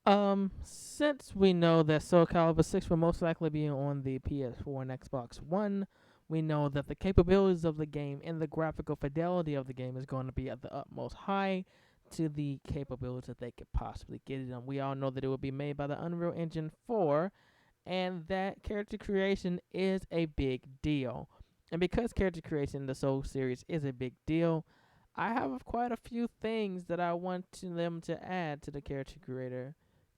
Since we know that Soul Calibur 6 will most likely be on the PS4 and Xbox One, we know that the capabilities of the game and the graphical fidelity of the game is going to be at the utmost high to the capabilities that they could possibly get it on. We all know that it will be made by the Unreal Engine 4, and that character creation is a big deal. And because character creation in the Soul series is a big deal, I have quite a few things that I want them to add to the character creator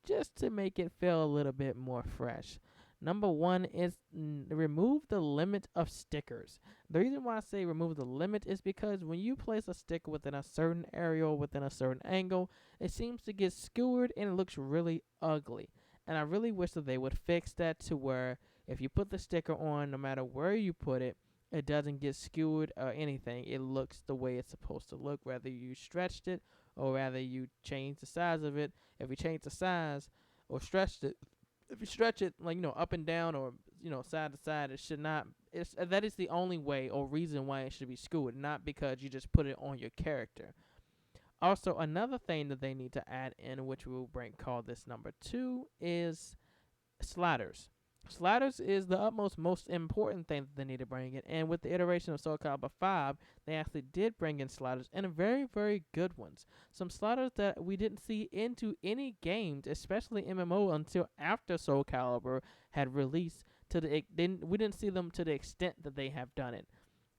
just to make it feel a little bit more fresh. Number one is remove the limit of stickers. The reason why I say remove the limit is because when you place a sticker within a certain area or within a certain angle, it seems to get skewered and it looks really ugly. And I really wish that they would fix that to where if you put the sticker on, no matter where you put it, it doesn't get skewered or anything. It looks the way it's supposed to look, whether you stretched it or rather you change the size of it. If you change the size or stretched it, if you stretch it like up and down or side to side, it should not. It's that is the only way or reason why it should be skewered, not because you just put it on your character. Also, another thing that they need to add in, which we will bring call this number two, is sliders. Sliders is the utmost most important thing that they need to bring in. And with the iteration of Soul Calibur 5, they actually did bring in sliders and very, very good ones. Some sliders that we didn't see into any games, especially MMO, until after Soul Calibur had released. We didn't see them to the extent that they have done it.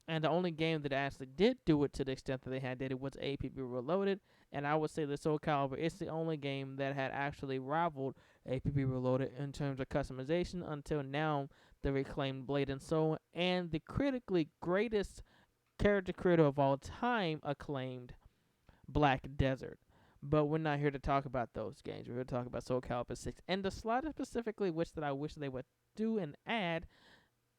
And the only game that actually did do it to the extent that they had did it was APB Reloaded. And I would say that Soul Calibur is the only game that had actually rivaled APB Reloaded in terms of customization until now. The reclaimed Blade and Soul and the critically greatest character creator of all time acclaimed Black Desert. But we're not here to talk about those games. We're here to talk about Soul Calibur 6. And the slider specifically, which that I wish they would do and add,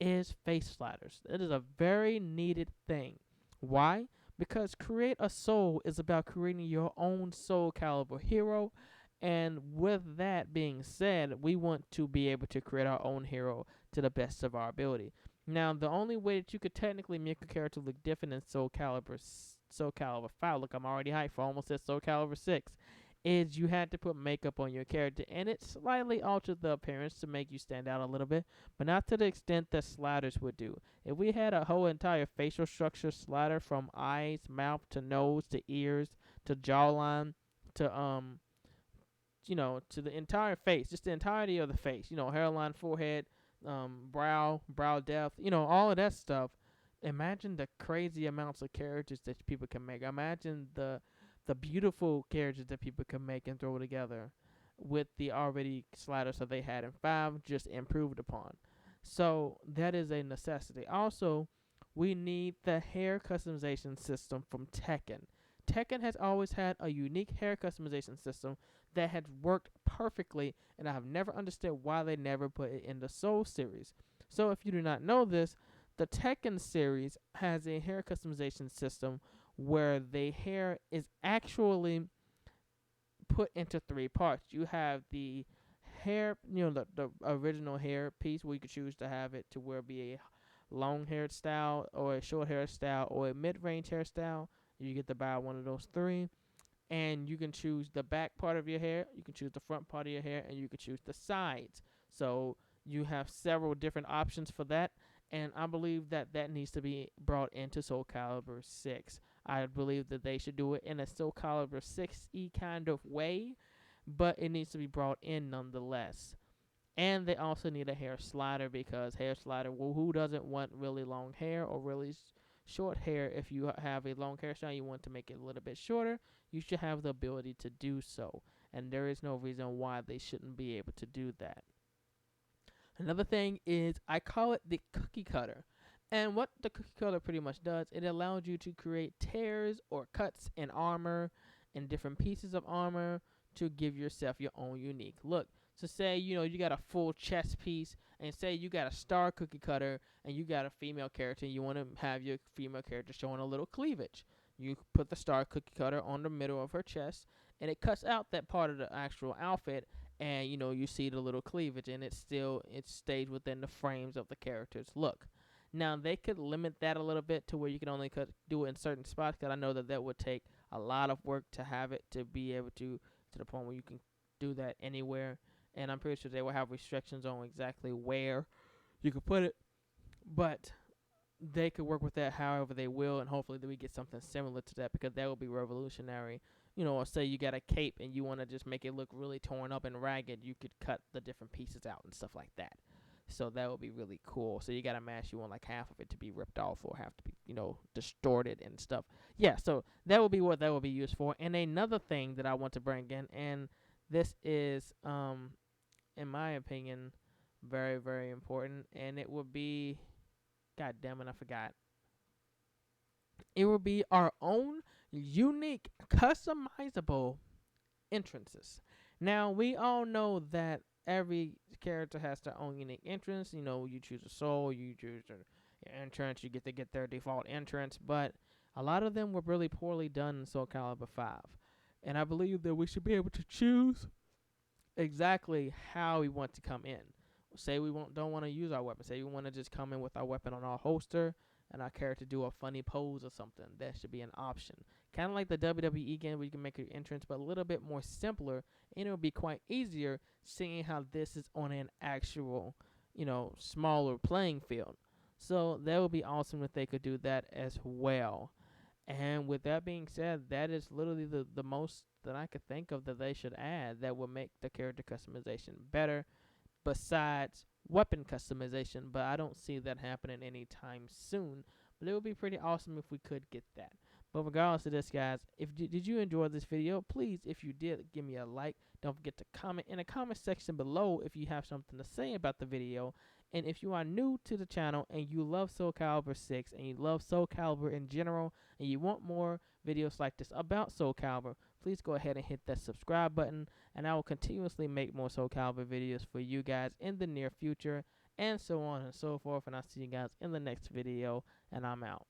is face sliders. It is a very needed thing. Why? Because Create a Soul is about creating your own Soul Calibur hero. And with that being said, we want to be able to create our own hero to the best of our ability. Now, the only way that you could technically make a character look different in Soul Calibur 5, look, I'm already hyped for almost at Soul Calibur 6, is you had to put makeup on your character, and it slightly altered the appearance to make you stand out a little bit, but not to the extent that sliders would do. If we had a whole entire facial structure slider from eyes, mouth to nose to ears to jawline to to the entire face, just the entirety of the face, hairline, forehead, brow depth, all of that stuff. Imagine the crazy amounts of characters that people can make. Imagine the beautiful characters that people can make and throw together with the already sliders that they had in 5, just improved upon. So that is a necessity. Also, we need the hair customization system from Tekken. Tekken has always had a unique hair customization system that had worked perfectly, and I have never understood why they never put it in the Soul series. So if you do not know this, the Tekken series has a hair customization system where the hair is actually put into three parts. You have the hair, the original hair piece where you could choose to have it to where it be a long haired style or a short haired style or a mid range hairstyle. You get to buy one of those three. And you can choose the back part of your hair, you can choose the front part of your hair, and you can choose the sides. So you have several different options for that, and I believe that that needs to be brought into Soul Calibur 6. I believe that they should do it in a Soul Calibur 6e kind of way, but it needs to be brought in nonetheless. And they also need a hair slider because hair slider, well, who doesn't want really long hair or really short hair? If you have a long hairstyle, you want to make it a little bit shorter, you should have the ability to do so. And there is no reason why they shouldn't be able to do that. Another thing is I call it the cookie cutter. And what the cookie cutter pretty much does, it allows you to create tears or cuts in armor and different pieces of armor to give yourself your own unique look. So say, you got a full chest piece and say you got a star cookie cutter and you got a female character and you want to have your female character showing a little cleavage. You put the star cookie cutter on the middle of her chest and it cuts out that part of the actual outfit, and you see the little cleavage, and it stays within the frames of the character's look. Now they could limit that a little bit to where you can only do it in certain spots, because I know that would take a lot of work to have it to be able to the point where you can do that anywhere, and I'm pretty sure they will have restrictions on exactly where you could put it, but they could work with that however they will, and hopefully that we get something similar to that, because that would be revolutionary. Or say you got a cape and you want to just make it look really torn up and ragged, you could cut the different pieces out and stuff like that. So that would be really cool. So you got a mask, you want like half of it to be ripped off or have to be, distorted and stuff. Yeah, so that would be what that would be used for. And another thing that I want to bring in, and this is, in my opinion, very, very important, and it would be, God damn it, I forgot. It will be our own unique, customizable entrances. Now, we all know that every character has their own unique entrance. You choose a soul, you choose your entrance, you get to get their default entrance, but a lot of them were really poorly done in Soul Calibur 5. And I believe that we should be able to choose exactly how we want to come in. Say we don't want to use our weapon. Say we want to just come in with our weapon on our holster and our character do a funny pose or something. That should be an option. Kind of like the WWE game where you can make your entrance, but a little bit more simpler, and it'll be quite easier seeing how this is on an actual, smaller playing field. So that would be awesome if they could do that as well. And with that being said, that is literally the most that I could think of that they should add that would make the character customization better, besides weapon customization. But I don't see that happening anytime soon. But it would be pretty awesome if we could get that. But regardless of this, guys, did you enjoy this video? Please, if you did, give me a like. Don't forget to comment in the comment section below if you have something to say about the video. And if you are new to the channel and you love Soul Calibur 6 and you love Soul Calibur in general and you want more videos like this about Soul Calibur, please go ahead and hit that subscribe button, and I will continuously make more Soul Calibur videos for you guys in the near future, and so on and so forth. And I'll see you guys in the next video, and I'm out.